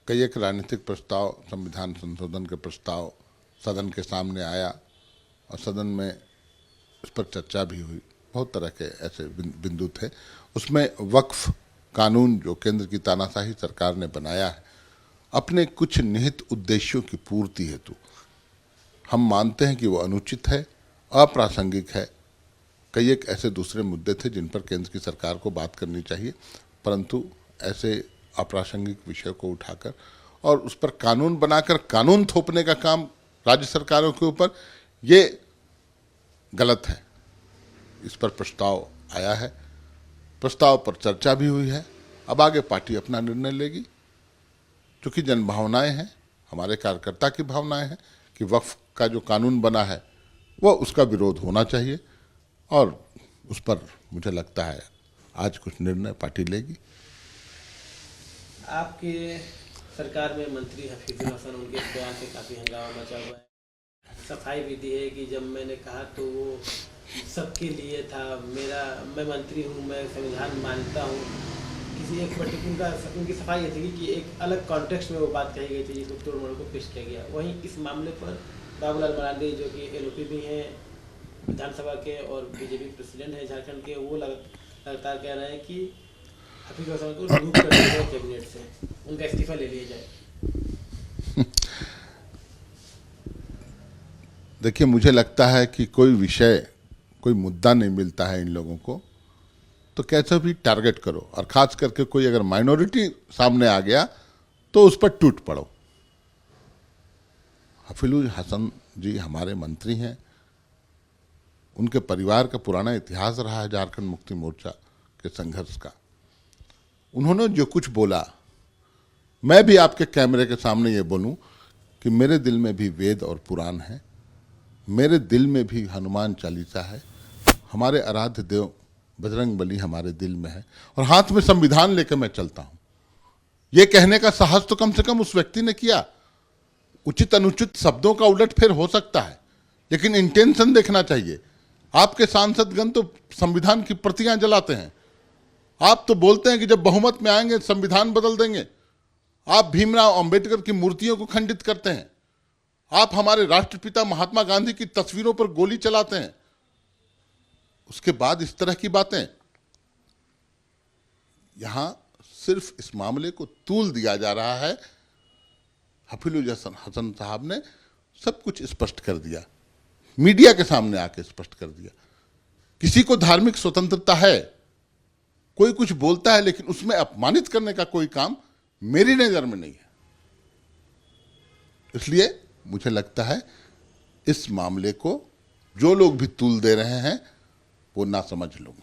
कई एक राजनीतिक प्रस्ताव, संविधान संशोधन के प्रस्ताव सदन के सामने आया और सदन में इस पर चर्चा भी हुई। बहुत तरह के ऐसे बिंदु थे। उसमें वक्फ कानून जो केंद्र की तानाशाही सरकार ने बनाया है, अपने कुछ निहित उद्देश्यों की पूर्ति हेतु हम मानते हैं कि वो अनुचित है, अप्रासंगिक है। कई एक ऐसे दूसरे मुद्दे थे जिन पर केंद्र की सरकार को बात करनी चाहिए, परंतु ऐसे अप्रासंगिक विषय को उठाकर और उस पर कानून बनाकर कानून थोपने का काम राज्य सरकारों के ऊपर, ये गलत है। इस पर प्रस्ताव आया है, प्रस्ताव पर चर्चा भी हुई है। अब आगे पार्टी अपना निर्णय लेगी। क्योंकि जनभावनाएं हैं, हमारे कार्यकर्ता की भावनाएं हैं कि वक्फ का जो कानून बना है वो उसका विरोध होना चाहिए, और उस पर मुझे लगता है आज कुछ निर्णय पार्टी लेगी। आपके सरकार में मंत्री हफीजुल हसन, उनके बयान से काफ़ी हंगामा मचा हुआ है। सफाई भी दी है कि जब मैंने कहा तो वो सबके लिए था, मैं मंत्री हूँ, मैं संविधान मानता हूँ। किसी एक पर्टिकुलर उनकी सफाई ये थी कि एक अलग कॉन्टेक्स्ट में वो बात कही गई थी, जिसको तोड़ मोड़ को पेश किया गया। वहीं इस मामले पर बाबूलाल मरांडी, जो कि एलओपी भी हैं विधानसभा के और बीजेपी प्रेसिडेंट हैं झारखंड के, वो लगातार कह रहे हैं कि हफीजुल हसन को रिमूव कर दिया जाए कैबिनेट से, उनका इस्तीफा ले लिया जाए। देखिए, मुझे लगता है कि कोई विषय, कोई मुद्दा नहीं मिलता है इन लोगों को तो कैसे भी टारगेट करो, और खास करके कोई अगर माइनॉरिटी सामने आ गया तो उस पर टूट पड़ो। हफीजुल हसन जी हमारे मंत्री हैं, उनके परिवार का पुराना इतिहास रहा है झारखंड मुक्ति मोर्चा के संघर्ष का। उन्होंने जो कुछ बोला, मैं भी आपके कैमरे के सामने ये बोलूं कि मेरे दिल में भी वेद और पुराण है, मेरे दिल में भी हनुमान चालीसा है, हमारे आराध्य देव बजरंग बली हमारे दिल में है, और हाथ में संविधान लेकर मैं चलता हूं। ये कहने का साहस तो कम से कम उस व्यक्ति ने किया। उचित अनुचित शब्दों का उलटफेर हो सकता है, लेकिन इंटेंशन देखना चाहिए। आपके सांसदगण तो संविधान की प्रतियां जलाते हैं, आप तो बोलते हैं कि जब बहुमत में आएंगे संविधान बदल देंगे। आप भीमराव अंबेडकर की मूर्तियों को खंडित करते हैं, आप हमारे राष्ट्रपिता महात्मा गांधी की तस्वीरों पर गोली चलाते हैं। उसके बाद इस तरह की बातें, यहां सिर्फ इस मामले को तूल दिया जा रहा है। हफीजुल हसन साहब ने सब कुछ स्पष्ट कर दिया, मीडिया के सामने आके स्पष्ट कर दिया। किसी को धार्मिक स्वतंत्रता है, कोई कुछ बोलता है, लेकिन उसमें अपमानित करने का कोई काम मेरी नजर में नहीं है। इसलिए मुझे लगता है इस मामले को जो लोग भी तूल दे रहे हैं वो ना समझ लोग।